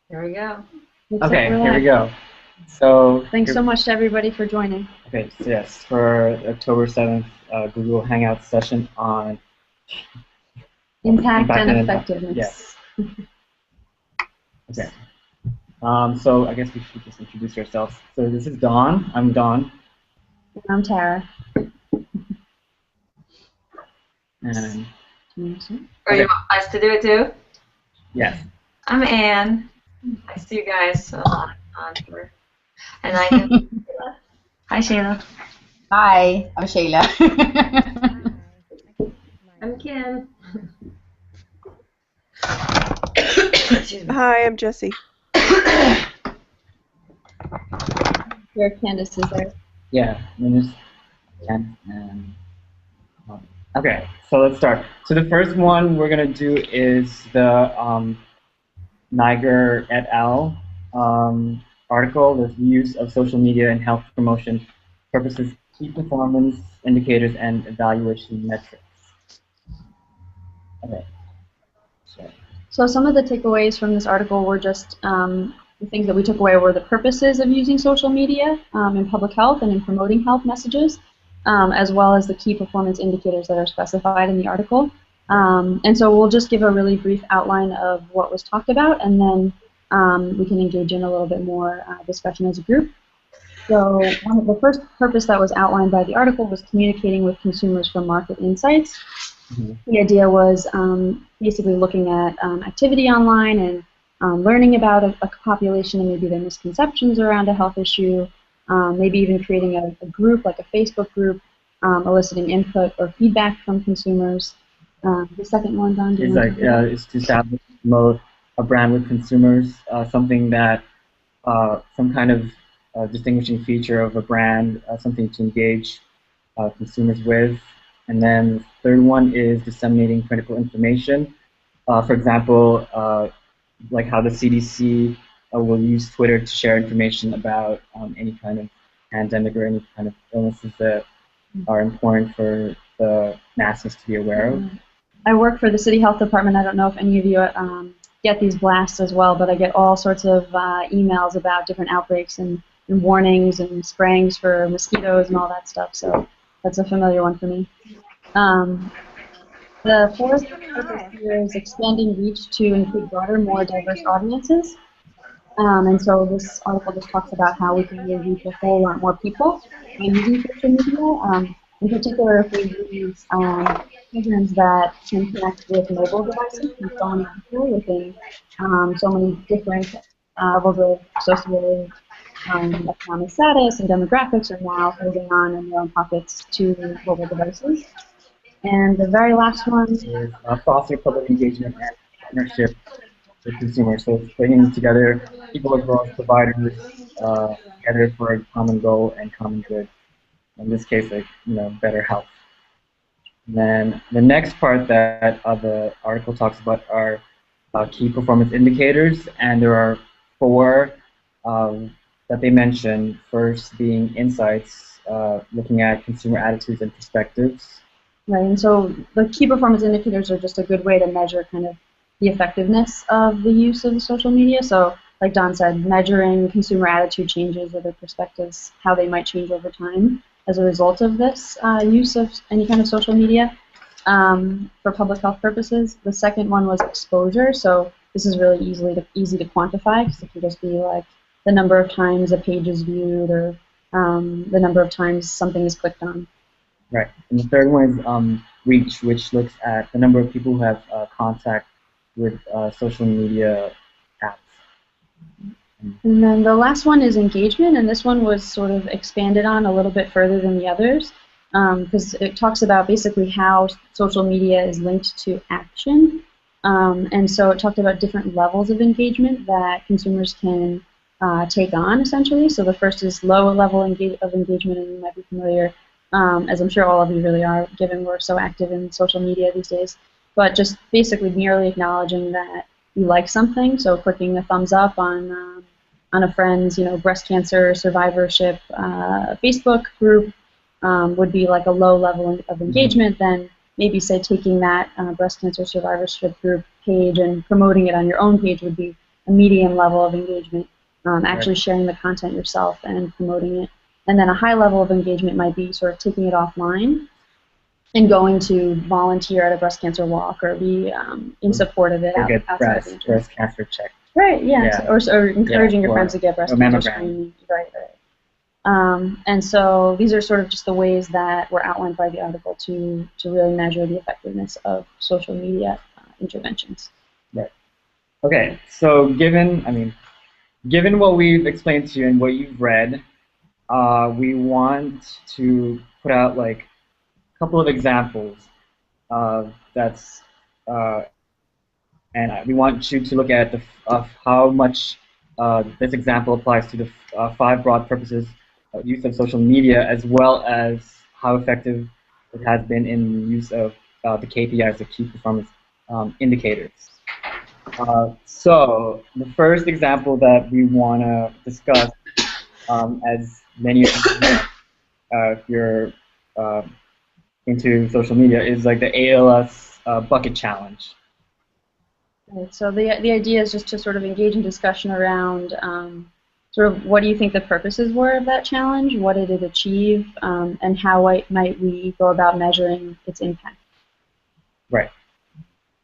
Here we go. Okay, here we go. So thanks so much to everybody for joining. Okay, so yes, for October 7th, Google Hangout session on impact and effectiveness. Yes. Okay. So I guess we should just introduce ourselves. So this is Dawn. I'm Dawn. And I'm Tara. And or you want us to do it too? Yes. I'm Anne. I see you guys on here. And I am Shayla. Hi, Shayla. Hi, I'm Shayla. I'm Kim. Hi, I'm Jessie. Here, Candace is there. Yeah, and okay, so let's start. So the first one we're gonna do is the Niger et al. Article, the use of social media in health promotion purposes, key performance indicators, and evaluation metrics. Okay. So some of the takeaways from this article were just the things that we took away were the purposes of using social media in public health and in promoting health messages, as well as the key performance indicators that are specified in the article. And so we'll just give a really brief outline of what was talked about, and then we can engage in a little bit more discussion as a group. So the first purpose that was outlined by the article was communicating with consumers for market insights. The idea was basically looking at activity online and learning about a population and maybe their misconceptions around a health issue, maybe even creating a group, like a Facebook group, eliciting input or feedback from consumers. The second one, Don, do you want to is to establish a brand with consumers, something that, some kind of distinguishing feature of a brand, something to engage consumers with. And then the third one is disseminating critical information. For example, like how the CDC will use Twitter to share information about any kind of pandemic or any kind of illnesses that are important for the masses to be aware of. I work for the City Health Department. I don't know if any of you get these blasts as well, but I get all sorts of emails about different outbreaks and warnings and sprayings for mosquitoes and all that stuff. So that's a familiar one for me. The fourth purpose here is expanding reach to include broader, more diverse audiences. And so this article just talks about how we can really reach a whole lot more people by using social media. In particular, if we use programs that can connect with mobile devices and so many people within so many different levels of socio economic status and demographics are now holding on in their own pockets to mobile devices. And the very last one is foster public engagement and partnership with consumers. So it's bringing together people as well as providers together for a common goal and common good. In this case, like better health. And then the next part that the article talks about are key performance indicators, and there are four that they mention. First being insights, looking at consumer attitudes and perspectives. Right, and so the key performance indicators are just a good way to measure kind of the effectiveness of the use of social media. So, like Don said, measuring consumer attitude changes or their perspectives, how they might change over time as a result of this use of any kind of social media for public health purposes. The second one was exposure. So this is really easy to quantify because it can just be like the number of times a page is viewed or the number of times something is clicked on. Right. And the third one is reach, which looks at the number of people who have contact with social media apps. And then the last one is engagement, and this one was sort of expanded on a little bit further than the others because it talks about basically how social media is linked to action. And so it talked about different levels of engagement that consumers can take on, essentially. So the first is low level of engagement, and you might be familiar, as I'm sure all of you really are, given we're so active in social media these days. But just basically merely acknowledging that you like something, so clicking the thumbs up on a friend's, breast cancer survivorship Facebook group would be like a low level of engagement. Then maybe say taking that breast cancer survivorship group page and promoting it on your own page would be a medium level of engagement, actually sharing the content yourself and promoting it. And then a high level of engagement might be sort of taking it offline and going to volunteer at a breast cancer walk or be in support of it or get outside the breast cancer checked. Right, yeah. Or encouraging your or, friends to get breast cancer screening. Right. And so these are sort of just the ways that were outlined by the article to really measure the effectiveness of social media interventions. Right. Okay, so given what we've explained to you and what you've read, we want to put out like a couple of examples and we want you to look at how much this example applies to the 5 broad purposes of use of social media, as well as how effective it has been in use of the KPIs, the key performance indicators. So the first example that we want to discuss, as many of you know, if you're into social media, is like the ALS bucket challenge. Right, so the idea is just to sort of engage in discussion around sort of what do you think the purposes were of that challenge, what did it achieve, and how might we go about measuring its impact. Right.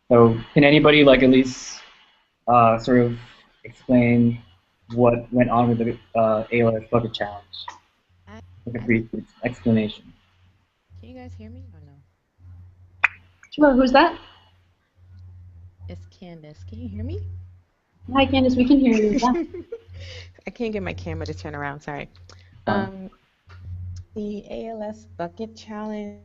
So can anybody like at least sort of explain what went on with the ALS bucket challenge? Like a brief explanation. Can you guys hear me or no? Sure, who's that? It's Candace. Can you hear me? Hi, Candace, we can hear you. Yeah. I can't get my camera to turn around, sorry. The ALS bucket challenge,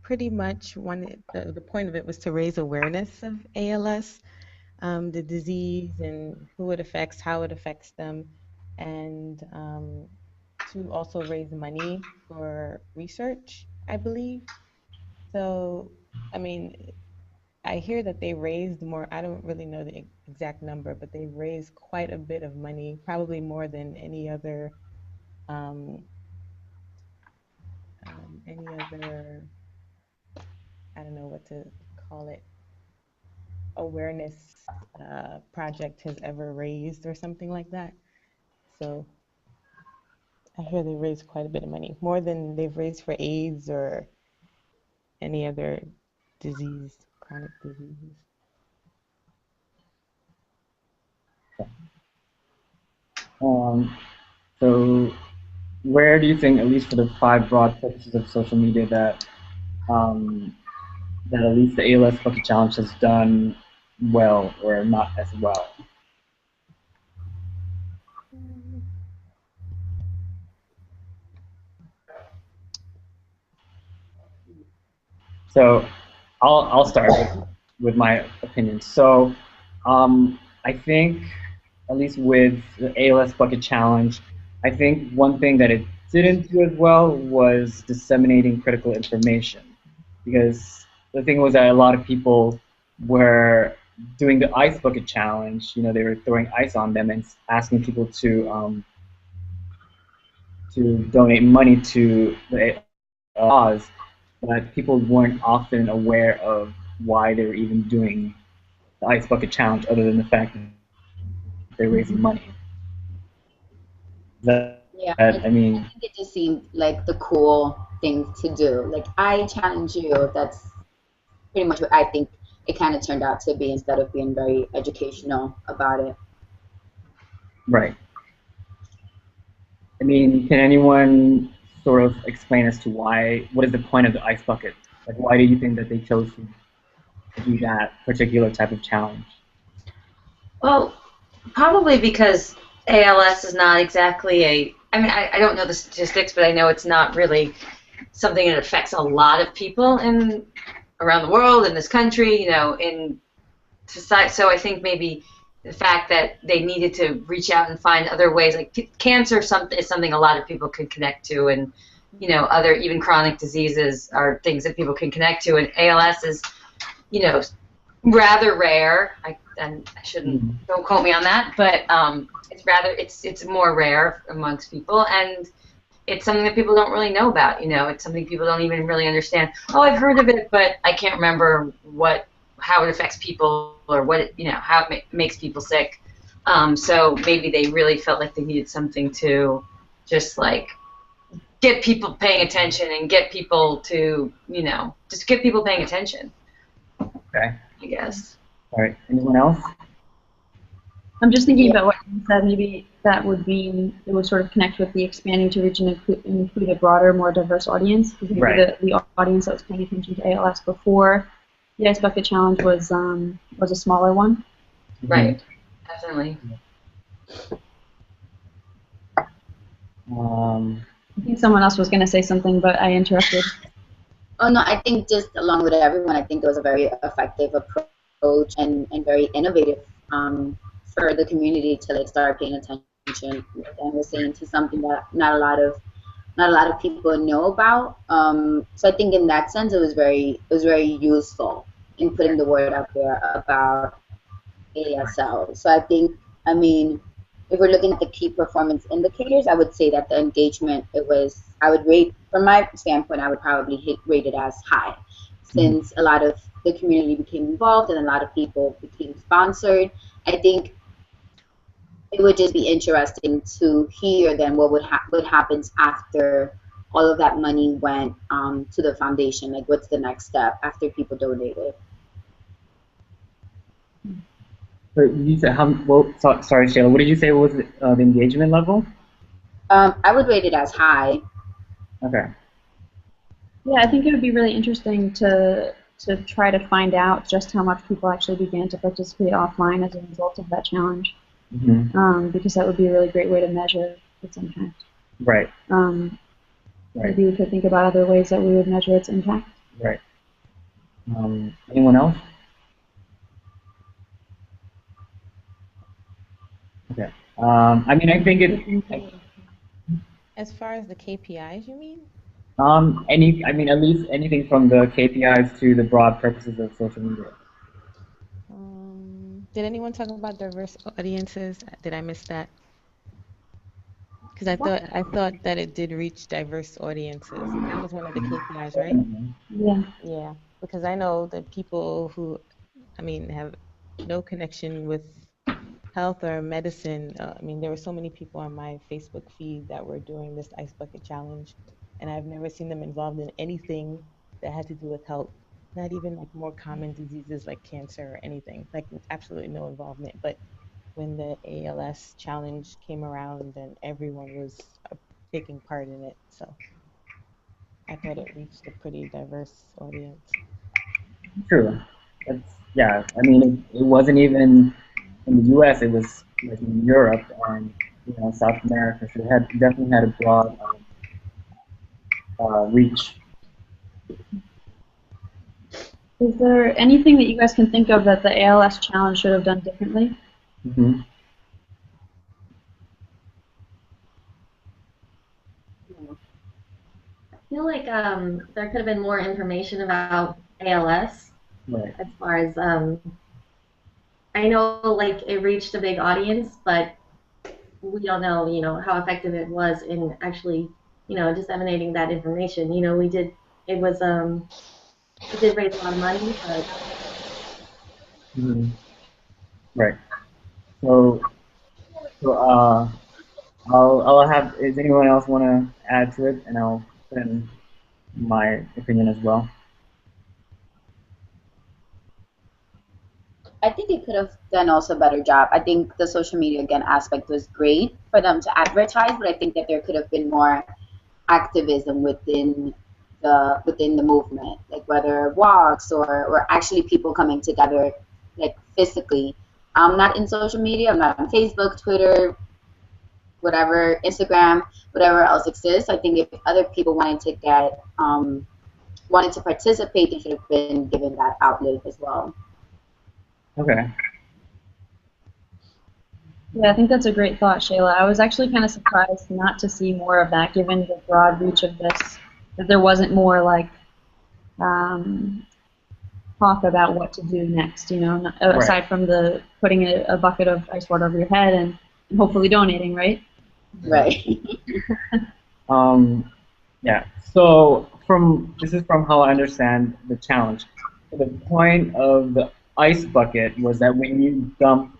pretty much the point of it was to raise awareness of ALS, the disease and who it affects, how it affects them, and to also raise money for research, I believe. So, I mean, I hear that they raised more, I don't really know the exact number, but they raised quite a bit of money, probably more than um, any other, I don't know what to call it, awareness project has ever raised or something like that. So I hear they raised quite a bit of money, more than they've raised for AIDS or any other disease, chronic diseases. So where do you think, at least for the 5 broad purposes of social media, that that at least the ALS bucket challenge has done well or not as well? So I'll start with my opinion. So I think, at least with the ALS bucket challenge, I think one thing that it didn't do as well was disseminating critical information, because the thing was that a lot of people were doing the ice bucket challenge. You know, they were throwing ice on them and asking people to donate money to the cause, but people weren't often aware of why they were even doing the ice bucket challenge, other than the fact that they're raising money. Yeah, I mean, I think it just seemed like the cool thing to do. Like, I challenge you. That's pretty much what I think it kind of turned out to be instead of being very educational about it. right. I mean, can anyone sort of explain as to what is the point of the ice bucket? Like, why do you think that they chose to do that particular type of challenge? Well, probably because ALS is not exactly I mean, I don't know the statistics, but I know it's not really something that affects a lot of people around the world, in this country, in society. So I think maybe the fact that they needed to reach out and find other ways, like cancer is something a lot of people can connect to, and other even chronic diseases are things that people can connect to, and ALS is rather rare. And I shouldn't, don't quote me on that, but it's more rare amongst people, and it's something that people don't really know about. It's something people don't even really understand. Oh, I've heard of it, but I can't remember how it affects people or what it, how it makes people sick. So maybe they really felt like they needed something to just like get people paying attention and get people to, just get people paying attention. Okay. I guess. All right. Anyone else? I'm just thinking about what you said. Maybe that would mean it would sort of connect with the expanding to reach and include a broader, more diverse audience. Because maybe Right. the audience that was paying attention to ALS before the Ice Bucket Challenge was a smaller one. Right. Definitely. I think someone else was going to say something, but I interrupted. Oh no, I think just along with everyone, I think it was a very effective approach and very innovative for the community to like start paying attention. And was saying to something that not a lot of people know about. So I think in that sense, it was very useful in putting the word out there about ASL. So I mean, if we're looking at the key performance indicators, I would say that the engagement, I would rate, from my standpoint, I would probably rate it as high, since a lot of the community became involved and a lot of people became sponsored. I think it would just be interesting to hear then what happens after all of that money went to the foundation. Like, what's the next step after people donated? So you said sorry, Shayla. What did you say was the engagement level? I would rate it as high. Okay. Yeah, I think it would be really interesting to try to find out just how much people actually began to participate offline as a result of that challenge. Because that would be a really great way to measure its impact. Right. Right. Maybe we could think about other ways that we would measure its impact. Right. Anyone else? Okay. I mean, I think it. As far as the KPIs, you mean? I mean, at least anything from the KPIs to the broad purposes of social media. Did anyone talk about diverse audiences? Did I miss that? Because I thought that it did reach diverse audiences. That was one of the KPIs, right? Yeah. Yeah. Because I know that people who, have no connection with health or medicine. There were so many people on my Facebook feed that were doing this Ice Bucket Challenge, and I've never seen them involved in anything that had to do with health. Not even like more common diseases like cancer or anything. Like absolutely no involvement. But when the ALS challenge came around, then everyone was taking part in it. So I thought it reached a pretty diverse audience. True. Yeah. I mean, it wasn't even in the U.S. It was like in Europe and South America. So it definitely had a broad reach. Is there anything that you guys can think of that the ALS challenge should have done differently? I feel like there could have been more information about ALS. Right. As far as I know, like it reached a big audience, but we don't know, how effective it was in actually, disseminating that information. It did raise a lot of money, but. Right. So I'll have. Does anyone else want to add to it? And I'll put in my opinion as well. I think it could have done also a better job. I think the social media again aspect was great for them to advertise, but I think that there could have been more activism within the movement, like whether walks or actually people coming together like physically. I'm not in social media. I'm not on Facebook, Twitter, whatever, Instagram, whatever else exists. I think if other people wanted to participate, they should have been given that outlet as well. Okay. Yeah, I think that's a great thought, Shayla. I was actually kind of surprised not to see more of that, given the broad reach of this, that there wasn't more like talk about what to do next, aside from the putting a bucket of ice water over your head and hopefully donating, right? Right. Yeah. So this is from how I understand the challenge. The point of the ice bucket was that when you dump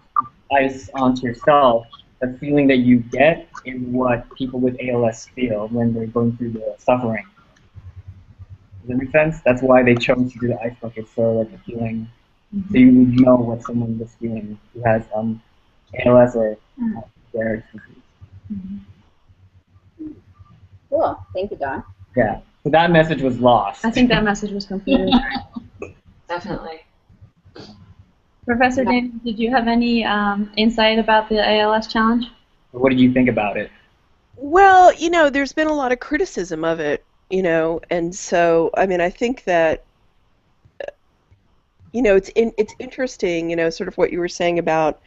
ice onto yourself, the feeling that you get is what people with ALS feel when they're going through the suffering. Does that make sense? That's why they chose to do the ice bucket, so that the feeling, so you would know what someone was feeling who has ALS or Barrett's disease. Cool. Thank you, Don. Yeah. So that message was lost. I think that message was completed. Definitely. Professor Dan, did you have any insight about the ALS challenge? What did you think about it? Well, there's been a lot of criticism of it, and so, I mean, I think that, it's interesting, sort of what you were saying about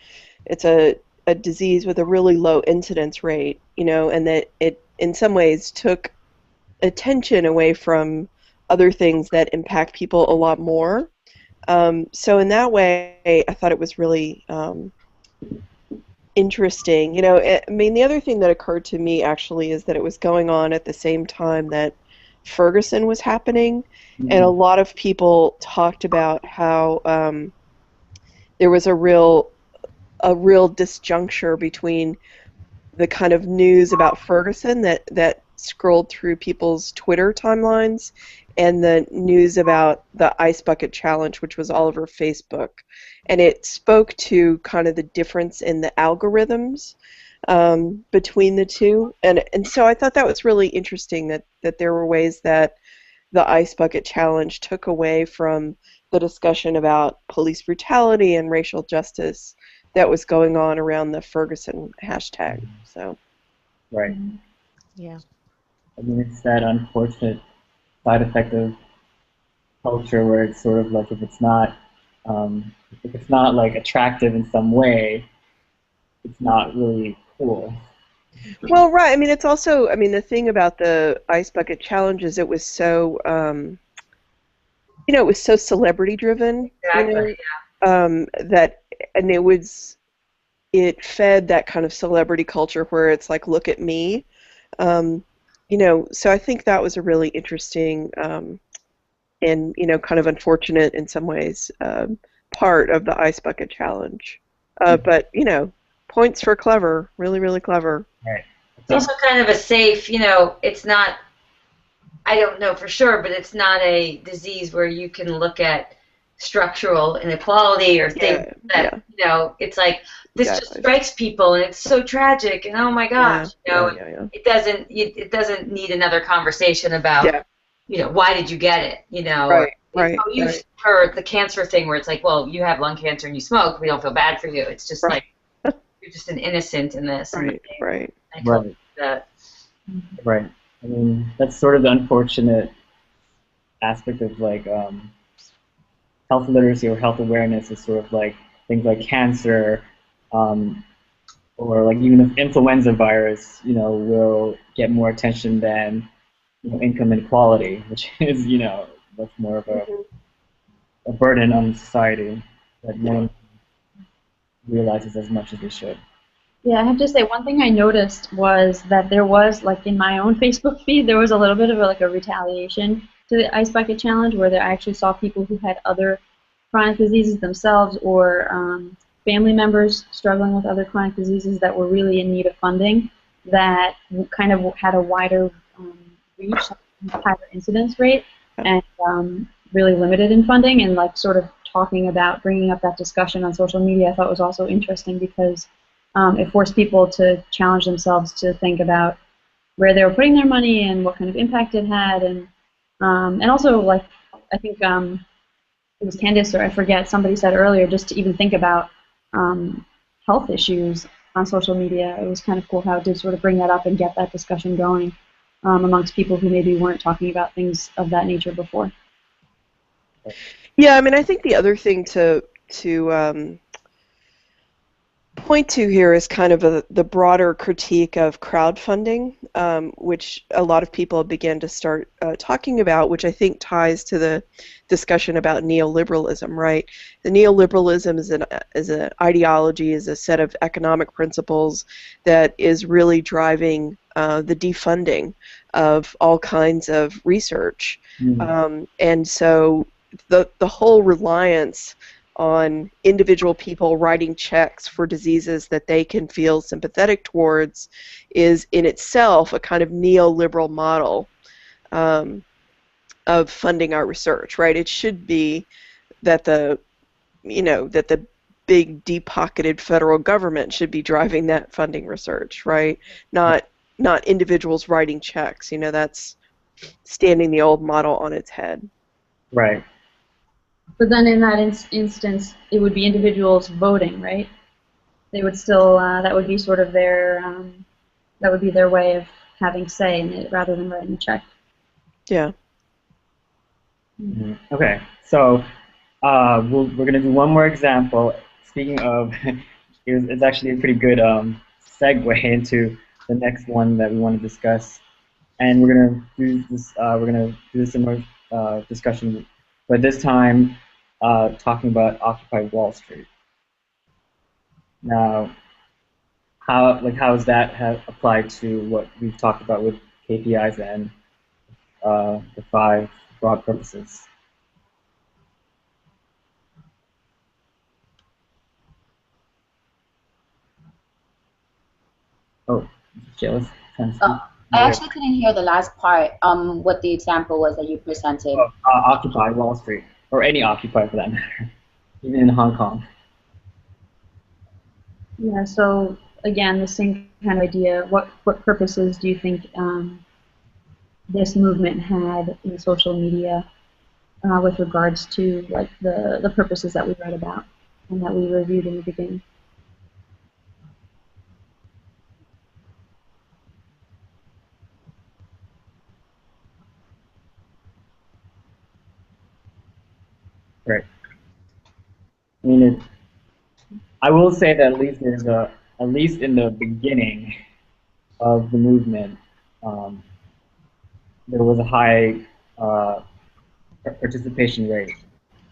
it's a disease with a really low incidence rate, and that it, in some ways, took attention away from other things that impact people a lot more. So in that way, I thought it was really interesting. I mean, the other thing that occurred to me actually is that it was going on at the same time that Ferguson was happening, and a lot of people talked about how there was a real disjuncture between the kind of news about Ferguson that scrolled through people's Twitter timelines and the news about the Ice Bucket Challenge, which was all over Facebook. And it spoke to kind of the difference in the algorithms between the two. And so I thought that was really interesting that there were ways that the Ice Bucket Challenge took away from the discussion about police brutality and racial justice that was going on around the Ferguson hashtag. So. Right. Yeah. I mean, it's that unfortunate side effect of culture where it's sort of like if it's not like attractive in some way, it's not really cool. Well, right. I mean, it's also, I mean, the thing about the Ice Bucket Challenge is it was so, it was so celebrity driven. Exactly. That, and it fed that kind of celebrity culture where it's like, look at me. So I think that was a really interesting and, kind of unfortunate in some ways part of the Ice Bucket Challenge. But, points for clever, really, really clever. Right. It's also kind of a safe, it's not, I don't know for sure, but it's not a disease where you can look at structural inequality or things that, it's like, this just strikes people and it's so tragic and oh my gosh, it doesn't need another conversation about, why did you get it, Right. No use for the cancer thing where it's like, well, you have lung cancer and you smoke, we don't feel bad for you. It's just like, you're just an innocent in this. Right. That. Right. I mean, that's sort of the unfortunate aspect of like health literacy or health awareness is sort of like things like cancer, or like even the influenza virus, will get more attention than income inequality, which is much more of a burden on society that no one realizes as much as they should. Yeah, I have to say, one thing I noticed was that there was, like in my own Facebook feed, there was a little bit of a retaliation to the Ice Bucket Challenge where I actually saw people who had other chronic diseases themselves or family members struggling with other chronic diseases that were really in need of funding that kind of had a wider reach, higher incidence rate, and really limited in funding, and like sort of talking about bringing up that discussion on social media I thought was also interesting because it forced people to challenge themselves to think about where they were putting their money and what kind of impact it had, and also like I think it was Candace or I forget, somebody said earlier just to even think about health issues on social media. It was kind of cool how it did sort of bring that up and get that discussion going amongst people who maybe weren't talking about things of that nature before. Yeah, I mean, I think the other thing to point to here is kind of the broader critique of crowdfunding, which a lot of people began to start talking about, which I think ties to the discussion about neoliberalism, right? The neoliberalism is an ideology, is a set of economic principles that is really driving the defunding of all kinds of research. And so the whole reliance on individual people writing checks for diseases that they can feel sympathetic towards is in itself a kind of neoliberal model of funding our research, right? It should be that the big deep-pocketed federal government should be driving that funding research, right? Not individuals writing checks. That's standing the old model on its head. Right. But then in that instance, it would be individuals voting, right? They would still, that would be sort of that would be their way of having say in it rather than writing a check. Yeah. Mm-hmm. Okay, so we're going to do one more example. Speaking of, it's actually a pretty good segue into the next one that we want to discuss. And we're going to do this. We're going to do a similar discussion, but this time talking about Occupy Wall Street. Now, how does that applied to what we've talked about with KPIs and the 5 broad purposes? Oh, Shayla's trying to speak. I actually couldn't hear the last part. What the example was that you presented. Occupy Wall Street, or any Occupy for that matter, even in Hong Kong. Yeah. So again, the same kind of idea. What purposes do you think this movement had in social media with regards to like the purposes that we read about and that we reviewed in the beginning? Right. I mean, I will say that at least in the beginning of the movement, there was a high participation rate.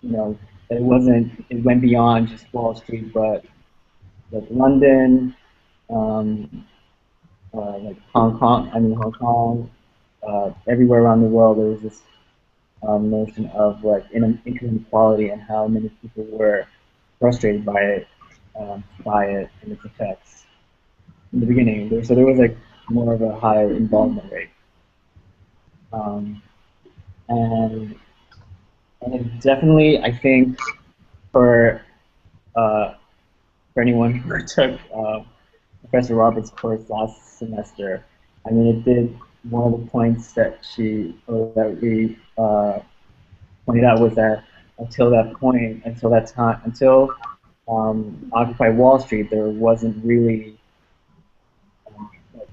It went beyond just Wall Street, but like London, like Hong Kong, everywhere around the world, there was this notion of like income inequality and how many people were frustrated by it and its effects in the beginning. So there was like more of a higher involvement rate, um, and it definitely, I think, for anyone who took Professor Roberts' course last semester, I mean, it did, one of the points that we pointed out was that until Occupy Wall Street, there wasn't really like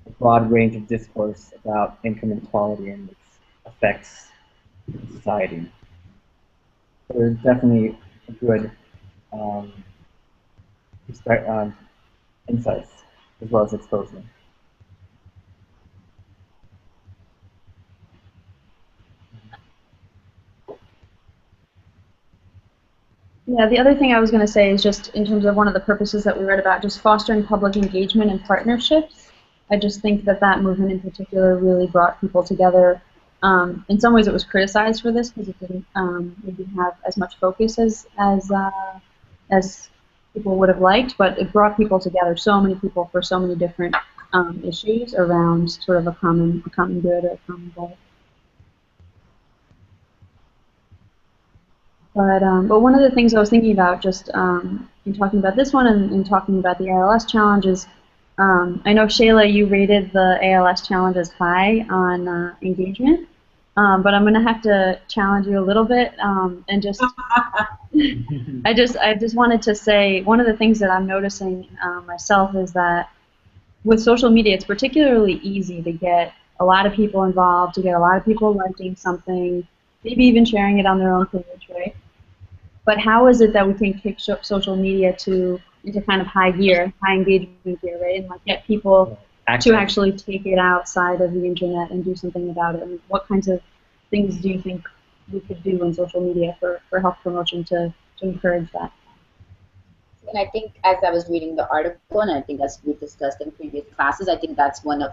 a broad range of discourse about income inequality and its effects in society. So there's definitely a good um, insights as well as exposure. Yeah, the other thing I was going to say is just in terms of one of the purposes that we read about, just fostering public engagement and partnerships. I just think that movement in particular really brought people together. In some ways, it was criticized for this because it didn't maybe have as much focus as people would have liked, but it brought people together, so many people for so many different issues around sort of a common good or a common goal. But one of the things I was thinking about just in talking about this one and talking about the ALS challenges, I know, Shayla, you rated the ALS challenges high on engagement, but I'm going to have to challenge you a little bit and just I just wanted to say one of the things that I'm noticing myself is that with social media, it's particularly easy to get a lot of people involved, to get a lot of people liking something, maybe even sharing it on their own page, right? But how is it that we can kick social media into kind of high gear, high engagement gear, right? And like get people to actually take it outside of the internet and do something about it. And what kinds of things do you think we could do in social media for health promotion to encourage that? And I think as I was reading the article, and I think as we discussed in previous classes, I think that's one of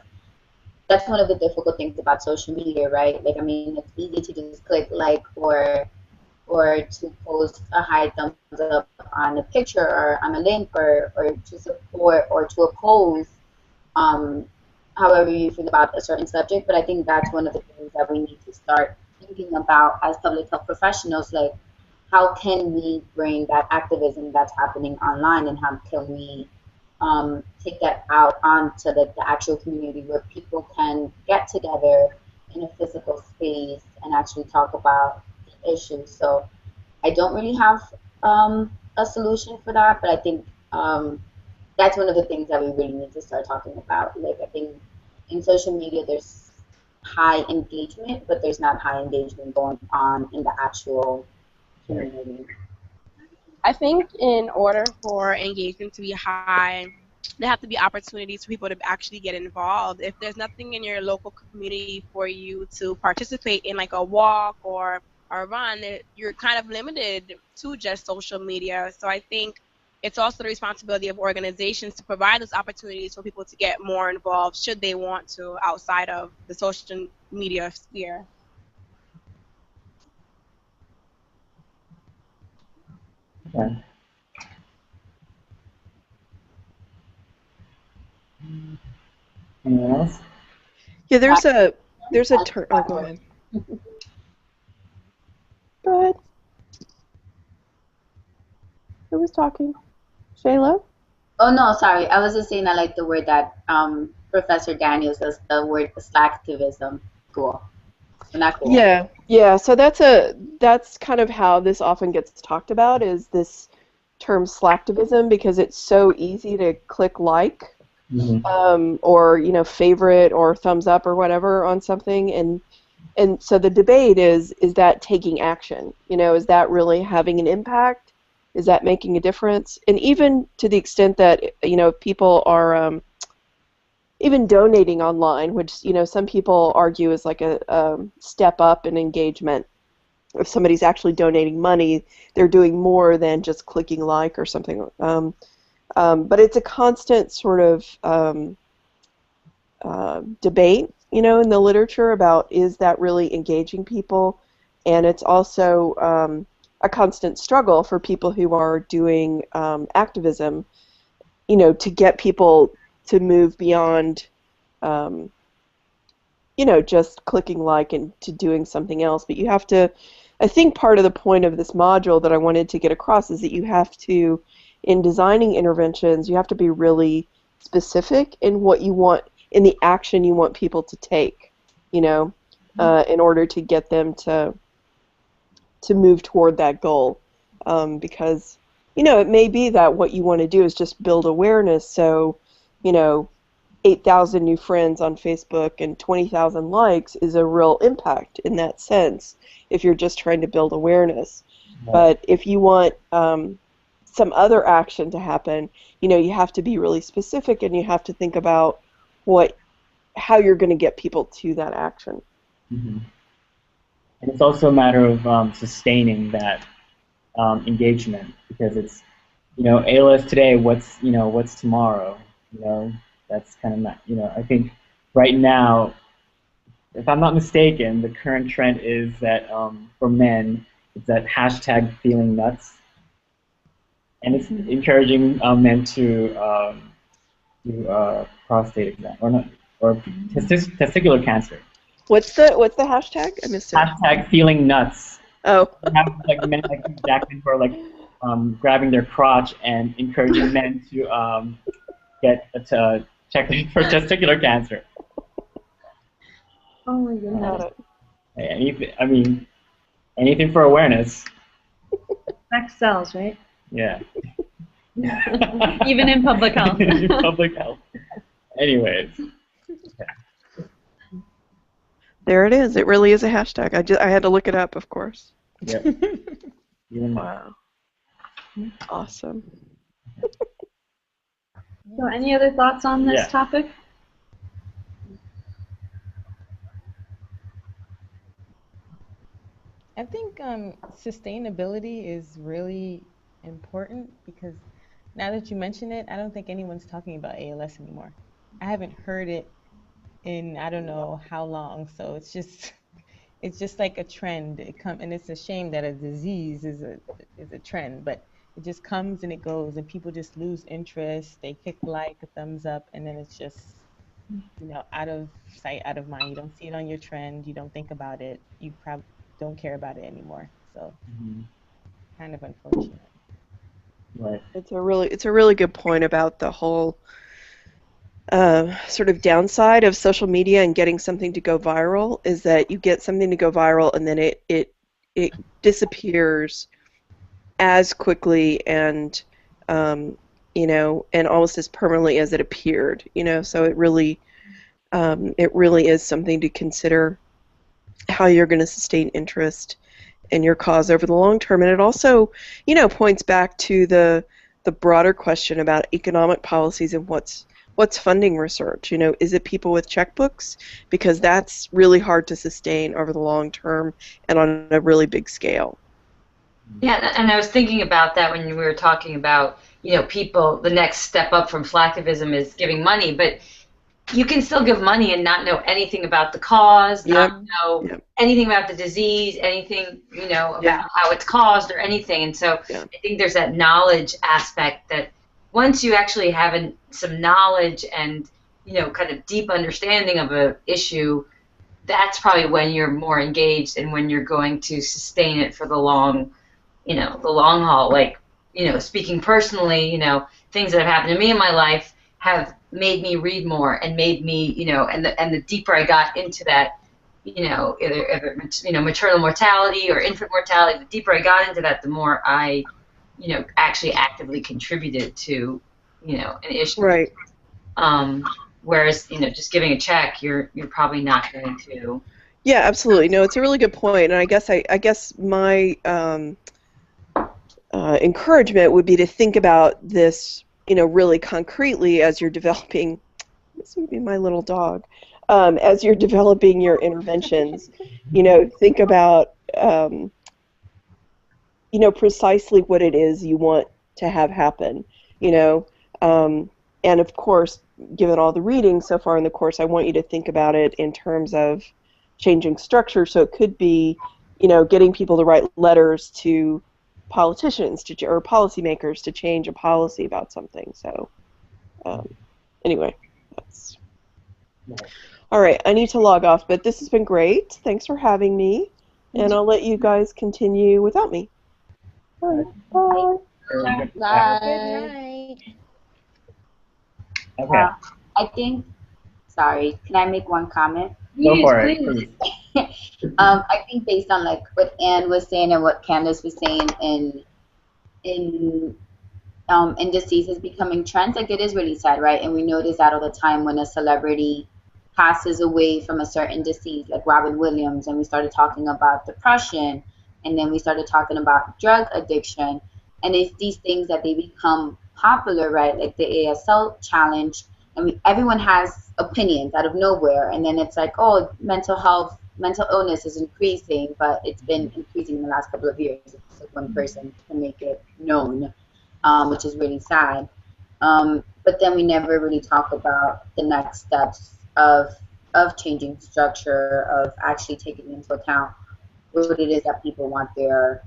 the difficult things about social media, right? Like, I mean, it's easy to just click like or or to post a high thumbs up on a picture or on a link or to support or to oppose um, however you feel about a certain subject. But I think that's one of the things that we need to start thinking about as public health professionals. Like, how can we bring that activism that's happening online, and how can we take that out onto the actual community where people can get together in a physical space and actually talk about the issues. So I don't really have a solution for that, but I think that's one of the things that we really need to start talking about. Like, I think in social media, there's high engagement, but there's not high engagement going on in the actual community. I think in order for engagement to be high, there have to be opportunities for people to actually get involved. If there's nothing in your local community for you to participate in, like a walk or a run, you're kind of limited to just social media. So I think it's also the responsibility of organizations to provide those opportunities for people to get more involved should they want to outside of the social media sphere. Okay. Anyone else? Yeah, there's a term. Oh, go ahead. Go ahead. Who was talking? Shayla? Oh no, sorry. I was just saying I like the word that Professor Daniels says, the word slacktivism. Cool. Well, not cool. Yeah, yeah. So that's kind of how this often gets talked about is this term slacktivism because it's so easy to click like or favorite or thumbs up or whatever on something and so the debate is that taking action? Is that really having an impact? Is that making a difference? And even to the extent that people are even donating online, which some people argue is like a step up in engagement. If somebody's actually donating money, they're doing more than just clicking like or something. But it's a constant sort of debate, in the literature about is that really engaging people, and it's also a constant struggle for people who are doing activism, to get people to move beyond, just clicking like and to doing something else. But you have to, I think part of the point of this module that I wanted to get across is that you have to, in designing interventions, you have to be really specific in what you want, in the action you want people to take, in order to get them to move toward that goal. Because, it may be that what you want to do is just build awareness, so, 8,000 new friends on Facebook and 20,000 likes is a real impact in that sense if you're just trying to build awareness. Right. But if you want some other action to happen, you have to be really specific and you have to think about how you're going to get people to that action. Mm-hmm. And it's also a matter of sustaining that engagement because it's, ALS today, what's tomorrow? That's kind of not, I think right now, if I'm not mistaken, the current trend is that for men, it's that hashtag feeling nuts. And it's encouraging men to do prostate exam or testicular cancer. What's the hashtag? I missed it. Hashtag feeling nuts. Oh. You have like men like Jackman who are like grabbing their crotch and encouraging men to get checked for testicular cancer. Oh my goodness. Anything for awareness. Sex sells, right? Yeah. Even in public health. In public health. Anyways. There it is. It really is a hashtag. I had to look it up, of course. Yep. Wow. Awesome. So any other thoughts on this topic? I think sustainability is really important because now that you mention it, I don't think anyone's talking about ALS anymore. I haven't heard it in I don't know how long, so it's it's just like a trend. And it's a shame that a disease is a trend, but it just comes and it goes, and people just lose interest. They click like, a thumbs up, and then it's just, out of sight, out of mind. You don't see it on your trend. You don't think about it. You probably don't care about it anymore. So, kind of unfortunate. Right. It's a really good point about the whole sort of downside of social media and getting something to go viral is that you get something to go viral and then it disappears as quickly and and almost as permanently as it appeared. So it really is something to consider how you're going to sustain interest in your cause over the long term. And it also, points back to the broader question about economic policies and what's funding research. Is it people with checkbooks? Because that's really hard to sustain over the long term and on a really big scale. Yeah, and I was thinking about that when we were talking about, people, the next step up from slacktivism is giving money, but you can still give money and not know anything about the cause, not know anything about the disease, anything, about how it's caused or anything. And so I think there's that knowledge aspect that once you actually have some knowledge and, kind of deep understanding of an issue, that's probably when you're more engaged and when you're going to sustain it for the long haul. Like, speaking personally, things that have happened to me in my life have made me read more and made me, and the deeper I got into that, either maternal mortality or infant mortality, the deeper I got into that, the more I, actually actively contributed to, an issue. Right. Whereas, just giving a check, you're probably not going to. Yeah, absolutely. No, it's a really good point, and I guess my encouragement would be to think about this, really concretely as you're developing. This would be my little dog. As you're developing your interventions, think about, precisely what it is you want to have happen. And of course, given all the reading so far in the course, I want you to think about it in terms of changing structure. So it could be, getting people to write letters to politicians or policymakers to change a policy about something. So anyway, that's all right. I need to log off, but this has been great. Thanks for having me, and I'll let you guys continue without me. All right, bye. Bye. Okay. I think, sorry, can I make one comment? Go for it, please. I think based on like what Anne was saying and what Candace was saying in diseases becoming trends, like it is really sad, right? And we notice that all the time when a celebrity passes away from a certain disease, like Robin Williams, and we started talking about depression, and then we started talking about drug addiction, and it's these things that they become popular, right? Like the ASL challenge, and everyone has opinions out of nowhere, and then it's like, oh, mental illness is increasing, but it's been increasing in the last couple of years. It's like one person can make it known, which is really sad. But then we never really talk about the next steps of changing structure, of actually taking into account what it is that people want there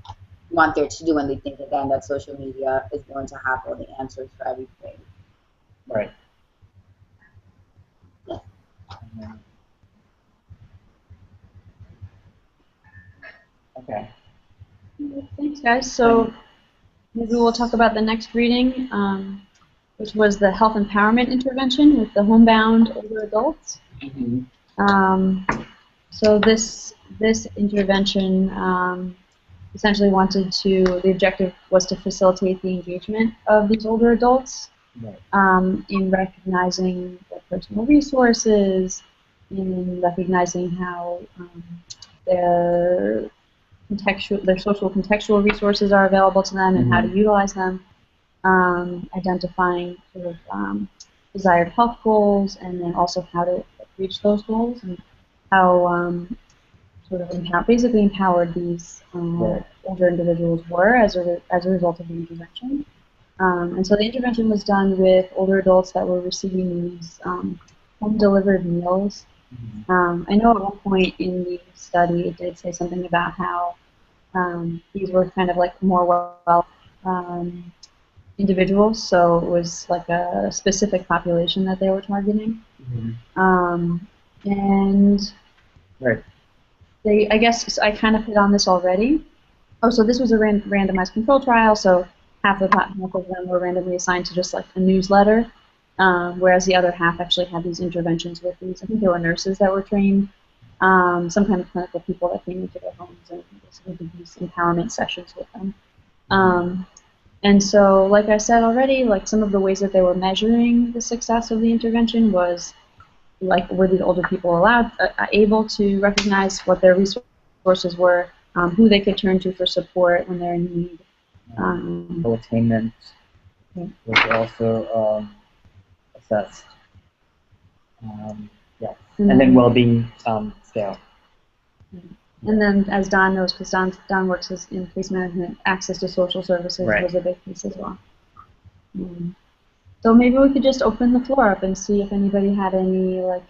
to do, and they think again that social media is going to have all the answers for everything. Right. Yeah. Okay. Thanks, guys. So maybe we'll talk about the next reading, which was the health empowerment intervention with the homebound older adults. So this intervention essentially the objective was to facilitate the engagement of these older adults in recognizing their personal resources, in recognizing how their social contextual resources are available to them and how to utilize them, identifying sort of desired health goals, and then also how to reach those goals, and how sort of basically empowered these older individuals were as a result of the intervention. And so the intervention was done with older adults that were receiving these home-delivered meals I know at one point in the study it did say something about how these were kind of like more well individuals, so it was like a specific population that they were targeting. And Right. I guess I kind of hit on this already. Oh, so this was a randomized control trial, so half of them were randomly assigned to just like a newsletter, whereas the other half actually had these interventions with these. I think there were nurses that were trained, some kind of clinical people that came into their homes and basically did these empowerment sessions with them. And so, like I said already, like some of the ways that they were measuring the success of the intervention was like were the older people able to recognize what their resources were, who they could turn to for support when they're in need. Attainment was also assessed. Yeah, and then well-being scale. And then, as Don knows, because Don works in case management, access to social services was a big piece as well. So maybe we could just open the floor up and see if anybody had any like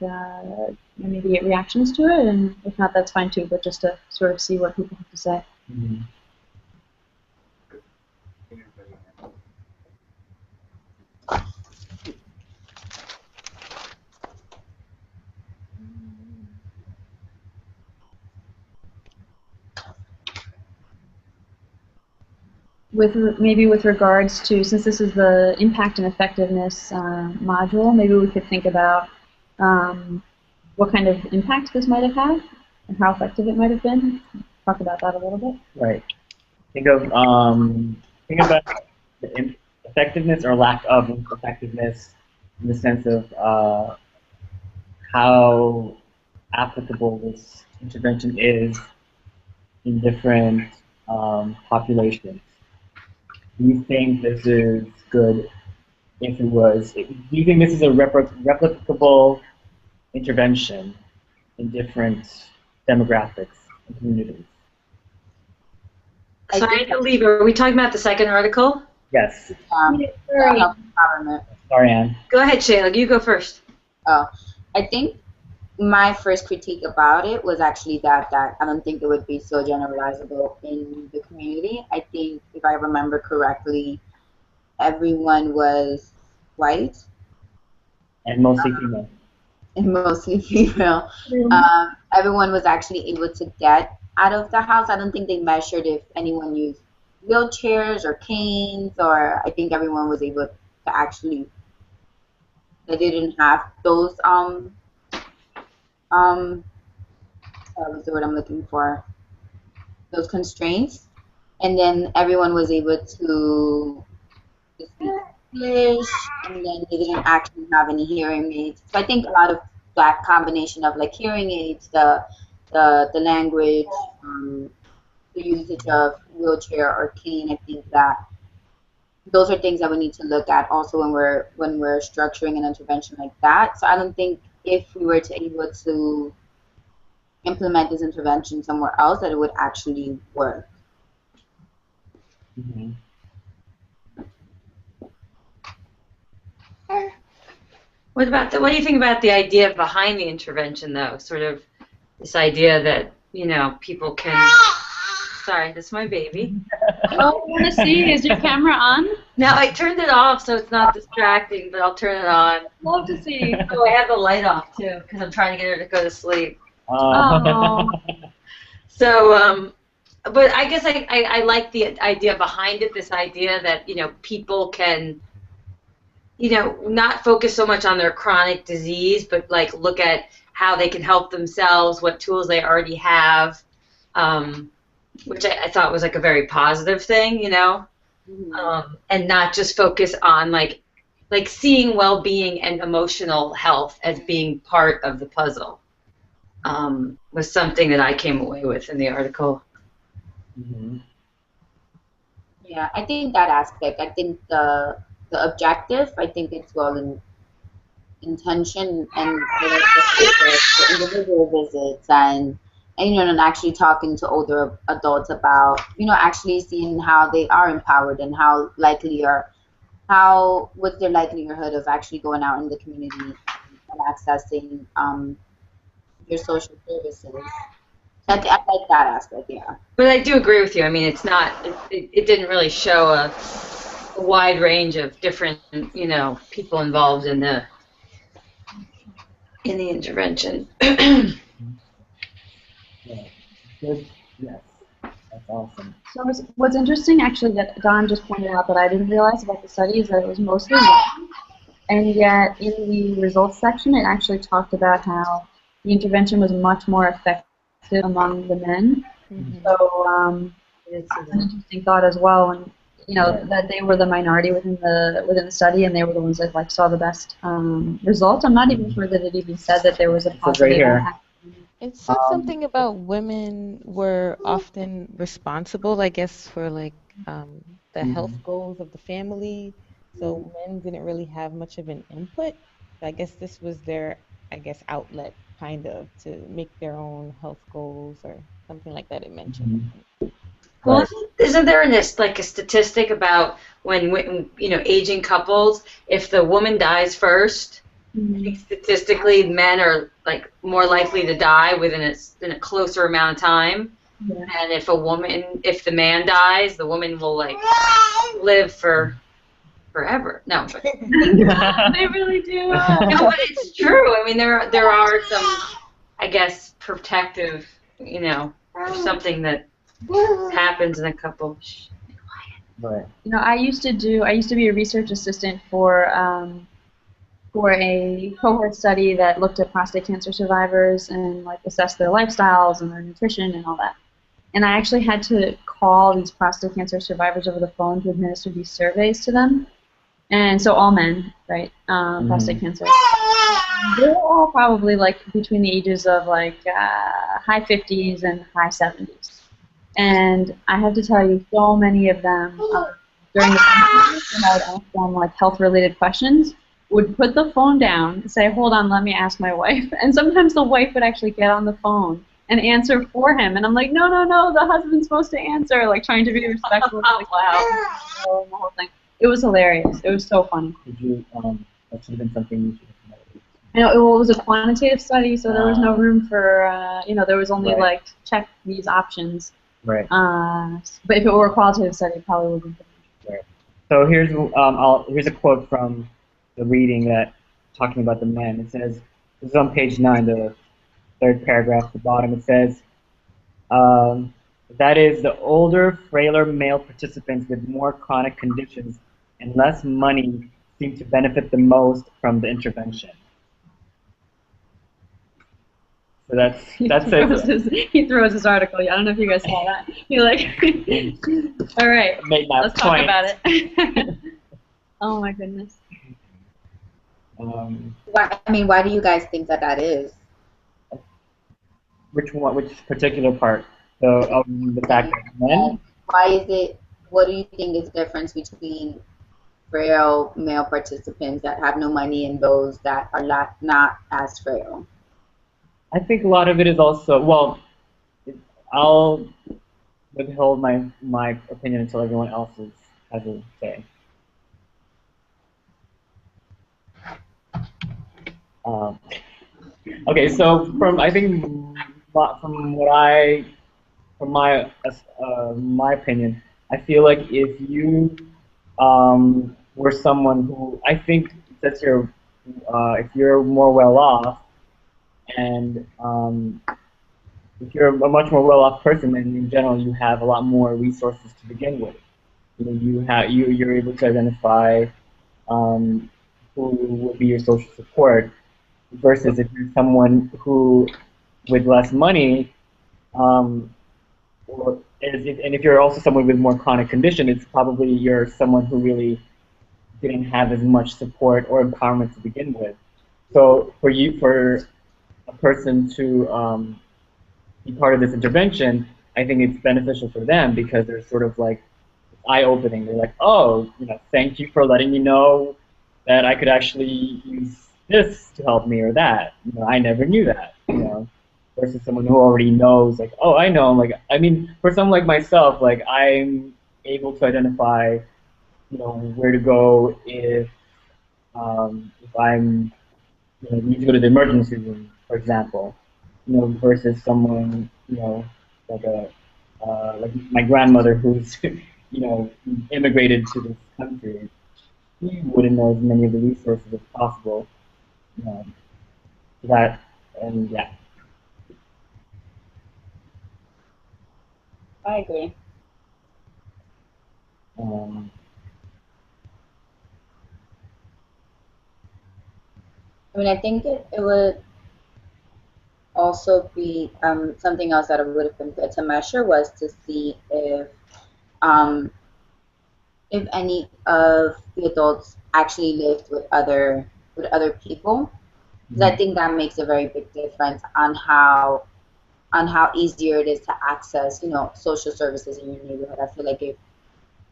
immediate reactions to it, and if not, that's fine too. But just to sort of see what people have to say. With regards to, since this is the impact and effectiveness module, maybe we could think about what kind of impact this might have had and how effective it might have been. Talk about that a little bit. Right. Think about the effectiveness or lack of effectiveness in the sense of how applicable this intervention is in different populations. Do you think this is good if it was? Do you think this is a replicable intervention in different demographics and communities? Sorry to leave. Are we talking about the second article? Yes. Sorry, Anne. Go ahead, Shayla. You go first. Oh, I think my first critique about it was actually that I don't think it would be so generalizable in the community. I think, if I remember correctly, everyone was white. And mostly female. And mostly female. Everyone was actually able to get out of the house. I don't think they measured if anyone used wheelchairs or canes, or I think everyone was able to actually, they didn't have those what's the word I'm looking for? Those constraints, and then everyone was able to speak English, and then they didn't actually have any hearing aids. So I think a lot of that combination of like hearing aids, the language, the usage of wheelchair or cane, I think that those are things that we need to look at also when we're structuring an intervention like that. So I don't think if we were to able to implement this intervention somewhere else that it would actually work. What do you think about the idea behind the intervention, though? Sort of this idea that, you know, people can. Sorry, this is my baby. Oh, I want to see. Is your camera on? No, I turned it off so it's not distracting, but I'll turn it on. Love to see. Oh, I have the light off too because I'm trying to get her to go to sleep. Oh. So, but I guess I like the idea behind it. This idea that, you know, people can, you know, not focus so much on their chronic disease, but like look at how they can help themselves, what tools they already have, which I thought was like a very positive thing, you know, and not just focus on like seeing well-being and emotional health as being part of the puzzle, was something that I came away with in the article. Yeah, I think that aspect. I think the objective. I think it's well in intention and the individual visits and you know, and actually talking to older adults about, you know, actually seeing how they are empowered and how likely or what's their likelihood of actually going out in the community and accessing your social services. I like that aspect, yeah. But I do agree with you. I mean, it's not. It didn't really show a wide range of different, people involved in the intervention. Yeah. Good. Yes. That's awesome. So what's interesting, actually, that Don just pointed out that I didn't realize about the study is that it was mostly men, and yet in the results section, it actually talked about how the intervention was much more effective among the men. Mhm. So It's that's an interesting thought as well, and Right. that they were the minority within the study, and they were the ones that saw the best results. I'm not even sure that it even said that there was a It says right positive here. impact. It said Um, something about women were often responsible, I guess, for like the health mhm. goals of the family. So men didn't really have much of an input. So I guess this was their, I guess, outlet kind of to make their own health goals or something like that it mentioned. Mhm. Well, Right. isn't there like a statistic about when aging couples, if the woman dies first, I think Mhm. statistically men are like more likely to die in a closer amount of time. Yeah. And if the man dies, the woman will like live for forever. No, but They really do. no, but it's true. I mean, there are some, I guess, protective, or something that happens in a couple. Right. I used to be a research assistant for a cohort study that looked at prostate cancer survivors and like assessed their lifestyles and their nutrition and all that. And I actually had to call these prostate cancer survivors over the phone to administer these surveys to them. And so all men, right, prostate Mhm. cancer. They're all probably like between the ages of like high 50s and high 70s. And I have to tell you, so many of them during the phone when I would ask them like health-related questions, would put the phone down, say, "Hold on, let me ask my wife." And sometimes the wife would actually get on the phone and answer for him. And I'm like, "No, no, no, the husband's supposed to answer," like trying to be respectful. Oh, Like, wow. the whole thing. It was hilarious. It was so funny. Did you? That should have been something you should have noted. I know it was a quantitative study, so there was no room for, there was only Right. like check these options. Right. But if it were a qualitative study, it probably would be. Right. So here's a quote from the reading that talking about the men. It says, this is on page 9, the third paragraph at the bottom. It says, um, that is, the older, frailer male participants with more chronic conditions and less money seem to benefit the most from the intervention. So He throws his article. I don't know if you guys saw that. He like, all right, made that let's point. talk about it. Oh my goodness. Why do you guys think that is? Which particular part? The fact that men. Why is it? What do you think is the difference between frail male participants that have no money and those that are not as frail? I think a lot of it is also, well, I'll withhold my opinion until everyone else has a say. Um, okay, so I think from what from my opinion, I feel like if you were someone who, I think that if you're more well off, and if you're a much more well off person, then in general you have a lot more resources to begin with. You're able to identify um, who will be your social support, versus if you're someone who with less money, um, and if you're also someone with more chronic condition, it's probably you're someone who really didn't have as much support or empowerment to begin with. So for a person to be part of this intervention, I think it's beneficial for them because they're sort of like eye-opening. They're like, oh, thank you for letting me know that I could actually use this to help me or that. I never knew that. Versus someone who already knows, like, oh, I know. Like, I mean, for someone like myself, like, I'm able to identify, where to go if I'm, need to go to the emergency room, for example. versus someone, like like my grandmother who's, immigrated to this country. She wouldn't know as many of the resources as possible. Um, that and yeah. I agree. Um, I mean, I think it would also be something else that would have been good to measure was to see um, if any of the adults actually lived with other people. Because I think that makes a very big difference on how easier it is to access, social services in your neighborhood. I feel like if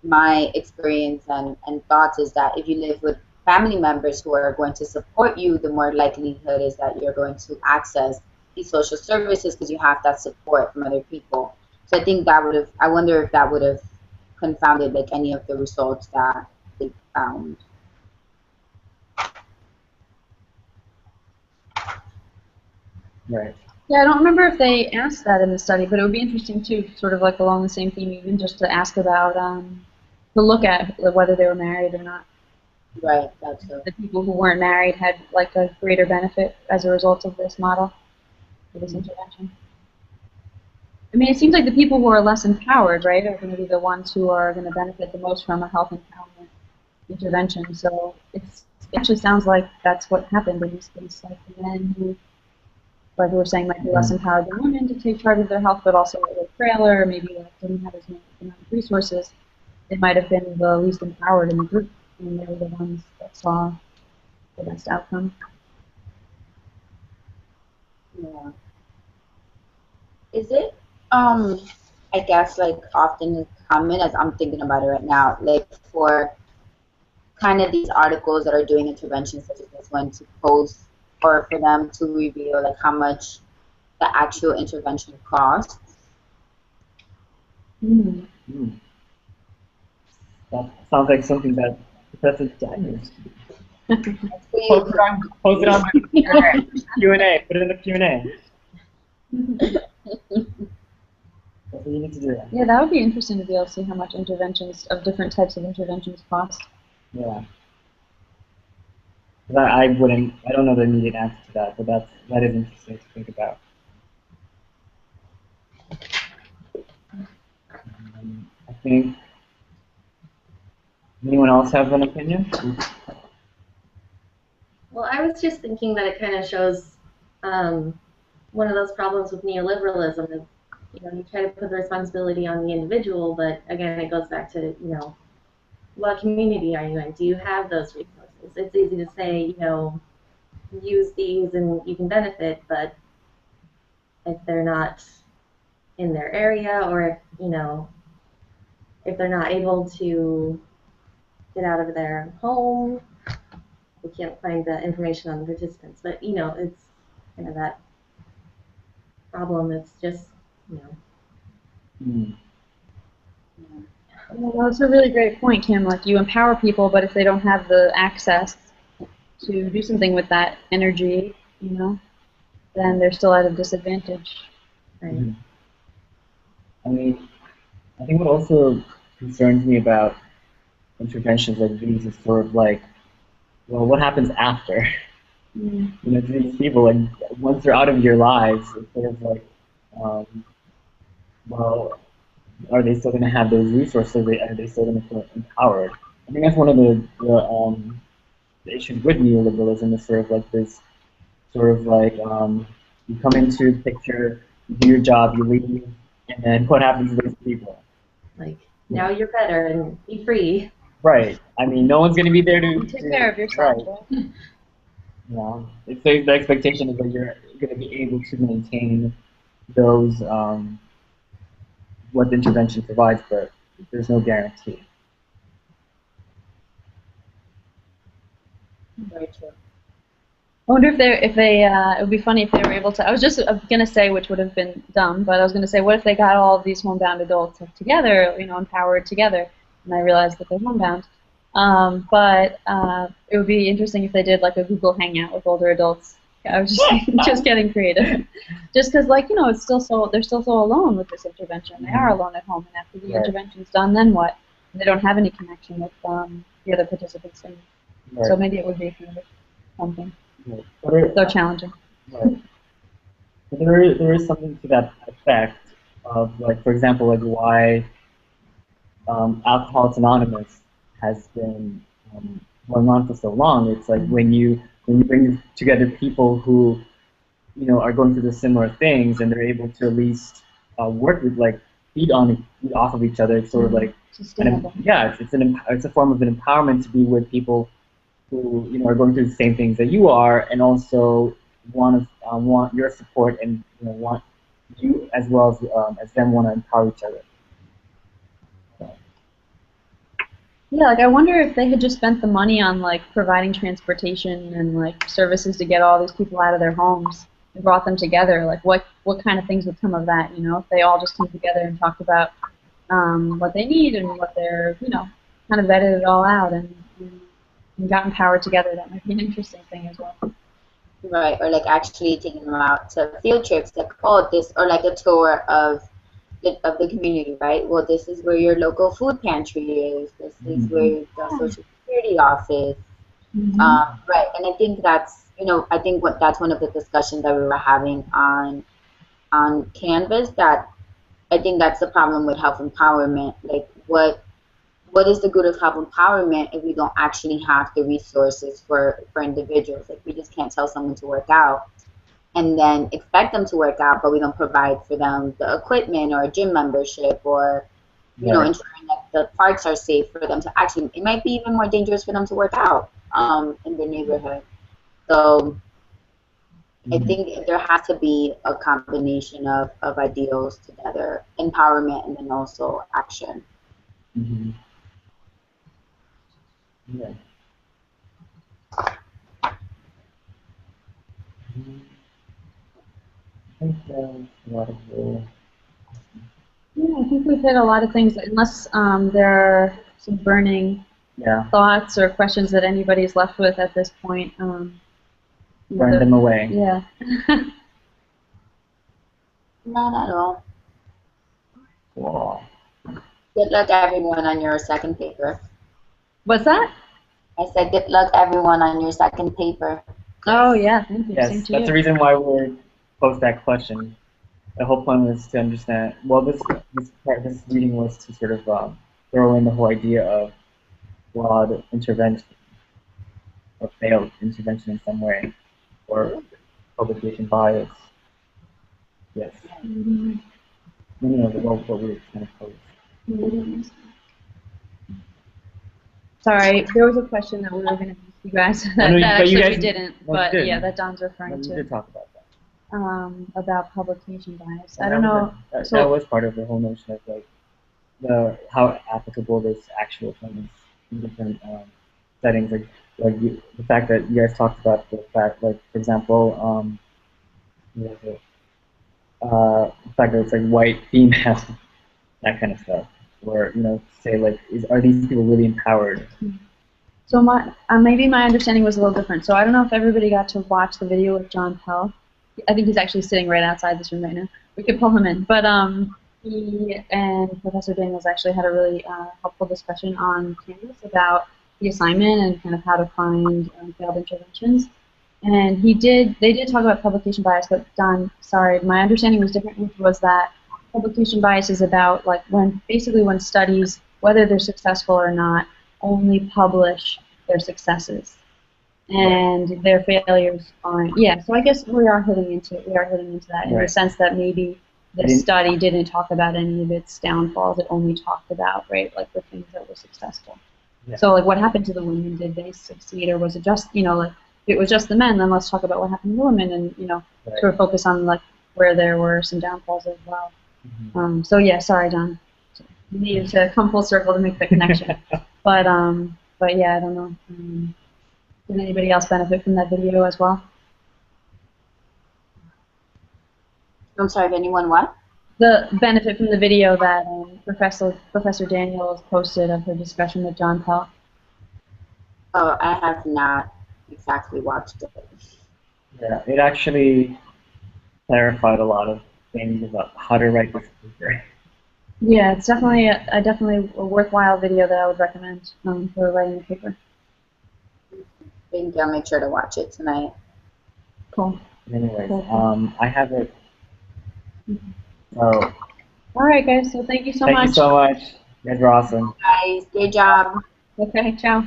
my experience and thoughts is that if you live with family members who are going to support you, the more likelihood is that you're going to access these social services because you have that support from other people. So I think that would have, I wonder if that would have confounded like any of the results that they found. right. Yeah, I don't remember if they asked that in the study, but it would be interesting too, sort of like along the same theme, even just to ask about, to look at whether they were married or not. Right, that's true. The people who weren't married had like a greater benefit as a result of this model, of this intervention. I mean, it seems like the people who are less empowered, right, are going to be the ones who are going to benefit the most from a health empowerment intervention. So it actually sounds like that's what happened in this case. Like the men who, like we were saying, might be less empowered than women to take charge of their health, but also a little frailer, maybe didn't have as many economic resources. They might have been the least empowered in the group, and they were the ones that saw the best outcome. Yeah. Is it I guess like often common as I'm thinking about it right now, like for kind of these articles that are doing interventions such as this one to post or for them to reveal like how much the actual intervention costs? Mm. That sounds like something that Professor Daniels Please. post it on the Q&A. Put it in the Q&A. That's what you need to do. Yeah, that would be interesting to be able to see how much interventions of different types of interventions cost. Yeah. 'Cause I wouldn't. I don't know the immediate answer to that, but that is interesting to think about. I think. Anyone else have an opinion? Well, I was just thinking that it kind of shows one of those problems with neoliberalism is, you try to put the responsibility on the individual, but again, it goes back to, what community are you in? Do you have those resources? It's easy to say, use these and you can benefit, but if they're not in their area or if they're not able to get out of their home, they can't find the information on the participants. But, it's kind of that problem. It's just, Hmm. Well, that's a really great point, Kim. Like, you empower people, but if they don't have the access to do something with that energy, then they're still at a disadvantage. right. Mhm. I mean, I think what also concerns me about interventions like these is sort of like, well, what happens after? Mm. To these people, like once they're out of your lives, it's sort of like, um, well, are they still going to have those resources? Are they still going to feel empowered? I think that's one of the issues with neoliberalism is sort of like this, sort of like you come into the picture, you do your job, you leave, and then what happens to those people? Like, now you're better and be free. Right. I mean, no one's going to be there to Take care of yourself. right. It's the expectation is that you're going to be able to maintain those what the intervention provides, but there's no guarantee. Very true. I wonder it would be funny if they were able to. I was just going to say, which would have been dumb, but I was going to say, what if they got all of these homebound adults together, empowered together? And I realized that they're homebound. But it would be interesting if they did like a Google Hangout with older adults. I was just just getting creative. Just because, like, it's still they're still so alone with this intervention. They are alone at home, and after the intervention's done, then what? They don't have any connection with the other participants, and so maybe it would be kind of something. Though challenging. Right. But there is something to that effect of, like, for example, like why Alcoholics Anonymous has been going on for so long. It's like when you bring together people who are going through the similar things, and they're able to at least work with, like, feed off of each other. It's sort of like it's a form of an empowerment to be with people who are going through the same things that you are, and also want your support, and want you as well as them want to empower each other. Yeah, like, I wonder if they had just spent the money on, like, providing transportation and, like, services to get all these people out of their homes and brought them together. Like, what kind of things would come of that? If they all just came together and talked about what they need and what they're, kind of vetted it all out and got empowered together. That might be an interesting thing as well. Right, or like actually taking them out to field trips, like, or like a tour of the community, right? Well, this is where your local food pantry is. This is where the social security office. Right, and I think that's that's one of the discussions that we were having on Canvas. That I think that's the problem with health empowerment. Like, what is the good of health empowerment if we don't actually have the resources for individuals? Like, we just can't tell someone to work out and then expect them to work out, but we don't provide for them the equipment or a gym membership, or ensuring that the parks are safe for them to actually. It might be even more dangerous for them to work out in the neighborhood. So I think there has to be a combination of ideals together, empowerment and then also action. Yeah. I think a lot of Yeah, I think we've hit a lot of things, unless there are some burning thoughts or questions that anybody's left with at this point. Burn them away. Yeah. Not at all. Wow. Good luck, everyone, on your second paper. What's that? I said good luck, everyone, on your second paper. Oh, yeah, thank you. Yes, Same to that's you. the reason why we posed that question. The whole point was to understand. Well, this reading was to sort of throw in the whole idea of flawed intervention or failed intervention in some way, or publication bias. Yes. What we were trying to pose. Sorry, there was a question that we were going to ask you guys that actually we didn't, but yeah, that Don's referring to. We did talk about that. About publication bias. And I don't know. That was part of the whole notion of, like, how applicable this actual thing is in different settings. The fact that you guys talked about the fact, like, for example, the fact that it's like white female, that kind of stuff, or say, like, are these people really empowered? So maybe my understanding was a little different. So I don't know if everybody got to watch the video with John Pell. I think he's actually sitting right outside this room right now. We could pull him in. But he and Professor Daniels actually had a really helpful discussion on Canvas about the assignment and kind of how to find failed interventions. And they did talk about publication bias, but Don, sorry, my understanding was different, which was that publication bias is about, like, when studies, whether they're successful or not, only publish their successes. And their failures aren't. Yeah, so I guess we are hitting into that in the sense that maybe the study didn't talk about any of its downfalls. It only talked about, right, like, the things that were successful. Yeah. So, like, what happened to the women? Did they succeed, or was it just, like, if it was just the men, then let's talk about what happened to the women, and sort of focus on, like, where there were some downfalls as well. So yeah, sorry, Don. You needed to come full circle to make the connection. but yeah, I don't know. Did anybody else benefit from that video as well? I'm sorry, if anyone what? The benefit from the video that Professor Daniels posted of her discussion with John Pell. Oh, I have not exactly watched it. Yeah, it actually clarified a lot of things about how to write this paper. Yeah, it's definitely definitely a worthwhile video that I would recommend for writing a paper. Thank you. I'll make sure to watch it tonight. Cool. Anyways, Cool. I have it. Mhm. So All right, guys. So thank you so thank you much. so much. You guys are awesome. Guys, great job. Okay, ciao.